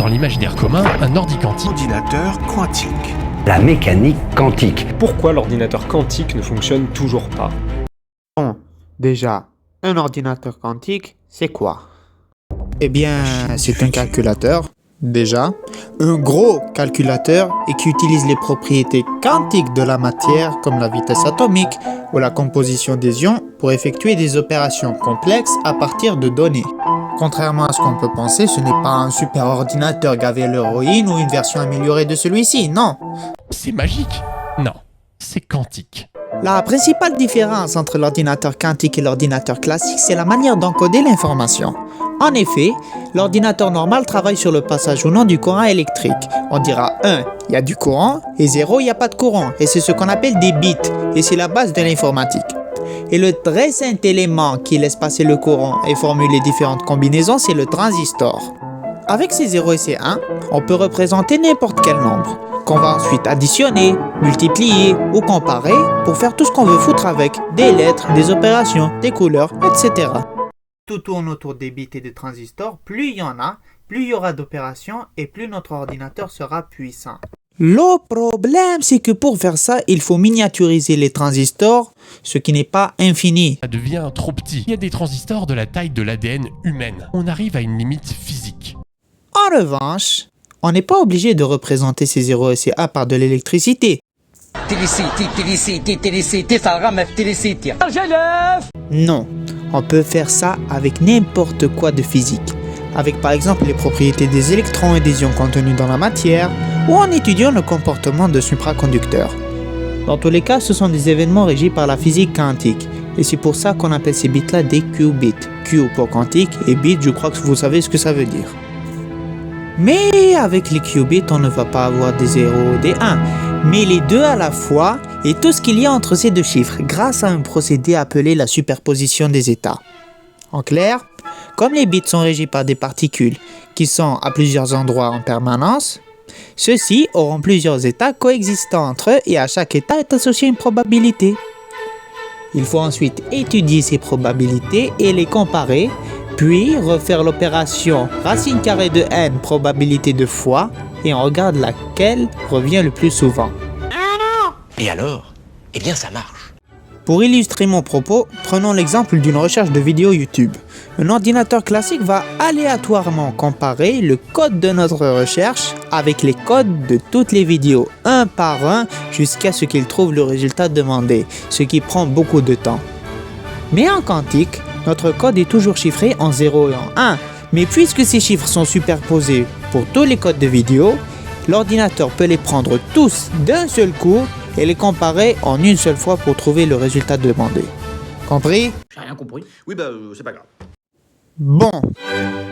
dans l'imaginaire commun, un ordi quantique. Ordinateur quantique. La mécanique quantique. Pourquoi l'ordinateur quantique ne fonctionne toujours pas? Bon, déjà, un ordinateur quantique, c'est quoi? Eh bien, c'est un calculateur, déjà, un gros calculateur et qui utilise les propriétés quantiques de la matière comme la vitesse atomique ou la composition des ions pour effectuer des opérations complexes à partir de données. Contrairement à ce qu'on peut penser, ce n'est pas un super ordinateur gavé à l'héroïne ou une version améliorée de celui-ci, non. C'est magique? Non, c'est quantique. La principale différence entre l'ordinateur quantique et l'ordinateur classique, c'est la manière d'encoder l'information. En effet, l'ordinateur normal travaille sur le passage ou non du courant électrique. On dira 1, il y a du courant, et 0, il n'y a pas de courant, et c'est ce qu'on appelle des bits, et c'est la base de l'informatique. Et le très saint élément qui laisse passer le courant et formule les différentes combinaisons, c'est le transistor. Avec ces 0 et ces 1, on peut représenter n'importe quel nombre, qu'on va ensuite additionner, multiplier ou comparer pour faire tout ce qu'on veut foutre avec, des lettres, des opérations, des couleurs, etc. Tout tourne autour des bits et des transistors, plus il y en a, plus il y aura d'opérations et plus notre ordinateur sera puissant. Le problème, c'est que pour faire ça, il faut miniaturiser les transistors, ce qui n'est pas infini. Ça devient trop petit. Il y a des transistors de la taille de l'ADN humaine. On arrive à une limite physique. En revanche, on n'est pas obligé de représenter ces 0 et ces 1 par de l'électricité. Non, on peut faire ça avec n'importe quoi de physique. Avec par exemple les propriétés des électrons et des ions contenus dans la matière, ou en étudiant le comportement de supraconducteurs. Dans tous les cas, ce sont des événements régis par la physique quantique, et c'est pour ça qu'on appelle ces bits-là des qubits. Q pour quantique, et bit, je crois que vous savez ce que ça veut dire. Mais avec les qubits, on ne va pas avoir des 0 ou des 1, mais les deux à la fois, et tout ce qu'il y a entre ces deux chiffres, grâce à un procédé appelé la superposition des états. En clair, comme les bits sont régis par des particules qui sont à plusieurs endroits en permanence, ceux-ci auront plusieurs états coexistants entre eux et à chaque état est associée une probabilité. Il faut ensuite étudier ces probabilités et les comparer, puis refaire l'opération racine carrée de n probabilité de fois et on regarde laquelle revient le plus souvent. Et alors? Eh bien ça marche. Pour illustrer mon propos, prenons l'exemple d'une recherche de vidéo YouTube. Un ordinateur classique va aléatoirement comparer le code de notre recherche avec les codes de toutes les vidéos, un par un, jusqu'à ce qu'il trouve le résultat demandé, ce qui prend beaucoup de temps. Mais en quantique, notre code est toujours chiffré en 0 et en 1, mais puisque ces chiffres sont superposés pour tous les codes de vidéo, l'ordinateur peut les prendre tous d'un seul coup et les comparer en une seule fois pour trouver le résultat demandé. Compris? J'ai rien compris. Oui c'est pas grave. Bon,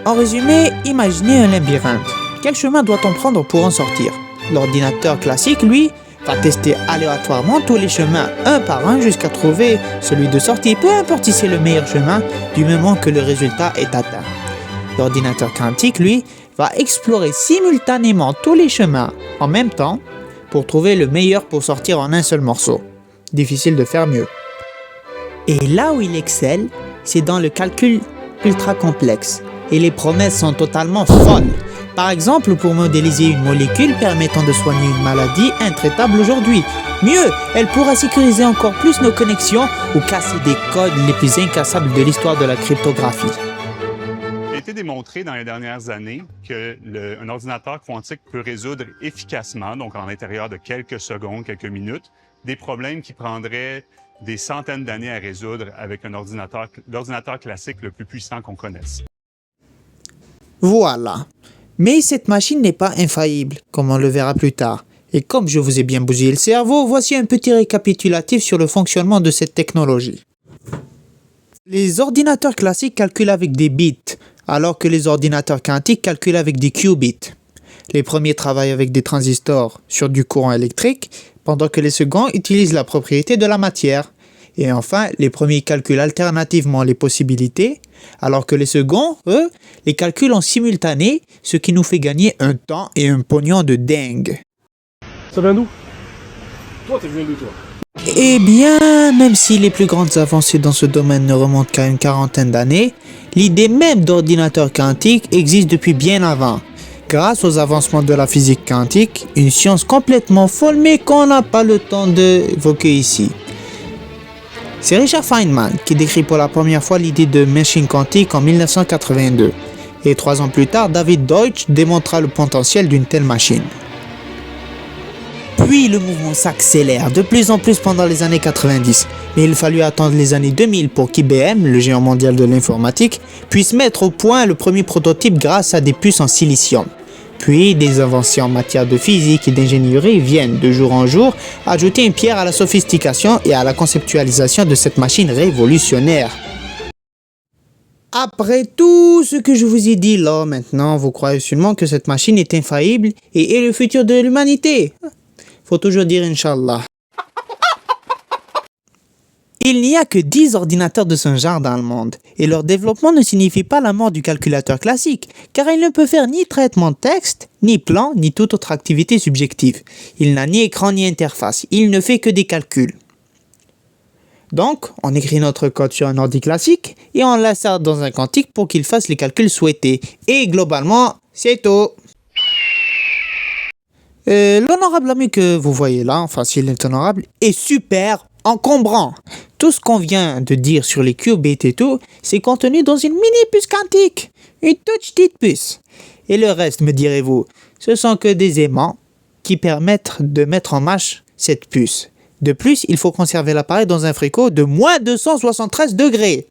en résumé, imaginez un labyrinthe. Quel chemin doit-on prendre pour en sortir? L'ordinateur classique, lui, va tester aléatoirement tous les chemins un par un jusqu'à trouver celui de sortie, peu importe si c'est le meilleur chemin, du moment que le résultat est atteint. L'ordinateur quantique, lui, va explorer simultanément tous les chemins en même temps pour trouver le meilleur pour sortir en un seul morceau. Difficile de faire mieux. Et là où il excelle, c'est dans le calcul ultra complexe. Et les promesses sont totalement folles. Par exemple, pour modéliser une molécule permettant de soigner une maladie intraitable aujourd'hui. Mieux, elle pourra sécuriser encore plus nos connexions ou casser des codes les plus incassables de l'histoire de la cryptographie. Il a été démontré dans les dernières années qu'un ordinateur quantique peut résoudre efficacement, donc en l'intérieur de quelques secondes, quelques minutes, des problèmes qui prendraient des centaines d'années à résoudre avec l'ordinateur classique le plus puissant qu'on connaisse. Voilà. Mais cette machine n'est pas infaillible, comme on le verra plus tard. Et comme je vous ai bien bousillé le cerveau, voici un petit récapitulatif sur le fonctionnement de cette technologie. Les ordinateurs classiques calculent avec des bits, alors que les ordinateurs quantiques calculent avec des qubits. Les premiers travaillent avec des transistors sur du courant électrique, pendant que les seconds utilisent la propriété de la matière. Et enfin, les premiers calculent alternativement les possibilités, alors que les seconds, eux, les calculent en simultané, ce qui nous fait gagner un temps et un pognon de dingue. Ça vient d'où? Toi, t'es venu d'où, toi? Eh bien, même si les plus grandes avancées dans ce domaine ne remontent qu'à une quarantaine d'années, l'idée même d'ordinateur quantique existe depuis bien avant. grâce aux avancements de la physique quantique, une science complètement folle mais qu'on n'a pas le temps d'évoquer ici. C'est Richard Feynman qui décrit pour la première fois l'idée de machine quantique en 1982. Et 3 ans plus tard, David Deutsch démontra le potentiel d'une telle machine. Puis le mouvement s'accélère de plus en plus pendant les années 90, mais il fallut attendre les années 2000 pour qu'IBM, le géant mondial de l'informatique, puisse mettre au point le premier prototype grâce à des puces en silicium. Puis des inventions en matière de physique et d'ingénierie viennent de jour en jour ajouter une pierre à la sophistication et à la conceptualisation de cette machine révolutionnaire. Après tout ce que je vous ai dit là, maintenant, vous croyez sûrement que cette machine est infaillible et est le futur de l'humanité. Faut toujours dire Inch'Allah. Il n'y a que 10 ordinateurs de ce genre dans le monde, et leur développement ne signifie pas la mort du calculateur classique, car il ne peut faire ni traitement de texte, ni plan, ni toute autre activité subjective. Il n'a ni écran ni interface, il ne fait que des calculs. Donc, on écrit notre code sur un ordi classique, et on l'insère dans un quantique pour qu'il fasse les calculs souhaités. Et globalement, c'est tout. L'honorable ami que vous voyez là, enfin s'il est honorable, est super encombrant. Tout ce qu'on vient de dire sur les qubits et tout, c'est contenu dans une mini puce quantique. Une toute petite puce. Et le reste, me direz-vous, ce sont que des aimants qui permettent de mettre en marche cette puce. De plus, il faut conserver l'appareil dans un frigo de moins 273 degrés.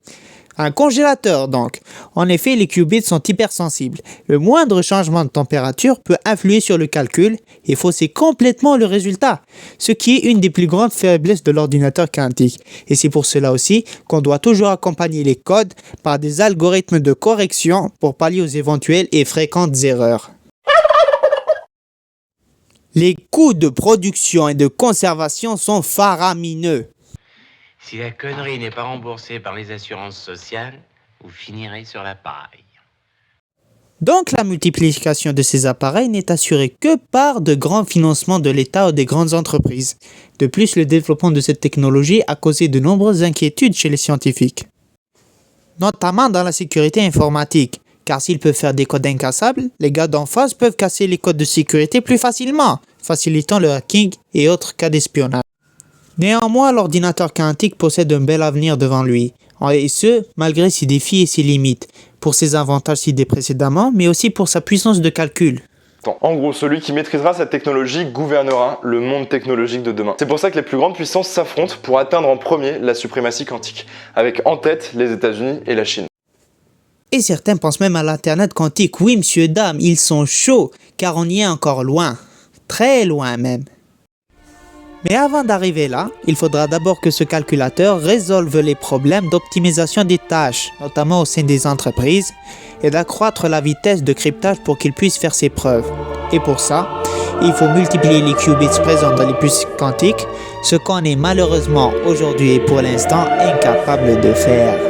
Un congélateur donc. En effet, les qubits sont hypersensibles. Le moindre changement de température peut influer sur le calcul et fausser complètement le résultat, ce qui est une des plus grandes faiblesses de l'ordinateur quantique. Et c'est pour cela aussi qu'on doit toujours accompagner les codes par des algorithmes de correction pour pallier aux éventuelles et fréquentes erreurs. Les coûts de production et de conservation sont faramineux. Si la connerie n'est pas remboursée par les assurances sociales, vous finirez sur la paille. Donc la multiplication de ces appareils n'est assurée que par de grands financements de l'État ou des grandes entreprises. De plus, le développement de cette technologie a causé de nombreuses inquiétudes chez les scientifiques. Notamment dans la sécurité informatique, car s'ils peuvent faire des codes incassables, les gars d'en face peuvent casser les codes de sécurité plus facilement, facilitant le hacking et autres cas d'espionnage. Néanmoins, l'ordinateur quantique possède un bel avenir devant lui, et ce, malgré ses défis et ses limites, pour ses avantages cités précédemment, mais aussi pour sa puissance de calcul. En gros, celui qui maîtrisera cette technologie gouvernera le monde technologique de demain. C'est pour ça que les plus grandes puissances s'affrontent pour atteindre en premier la suprématie quantique, avec en tête les États-Unis et la Chine. Et certains pensent même à l'Internet quantique. Oui, monsieur, dame, ils sont chauds, car on y est encore loin. Très loin même. Mais avant d'arriver là, il faudra d'abord que ce calculateur résolve les problèmes d'optimisation des tâches, notamment au sein des entreprises, et d'accroître la vitesse de cryptage pour qu'il puisse faire ses preuves. Et pour ça, il faut multiplier les qubits présents dans les puces quantiques, ce qu'on est malheureusement aujourd'hui et pour l'instant incapable de faire.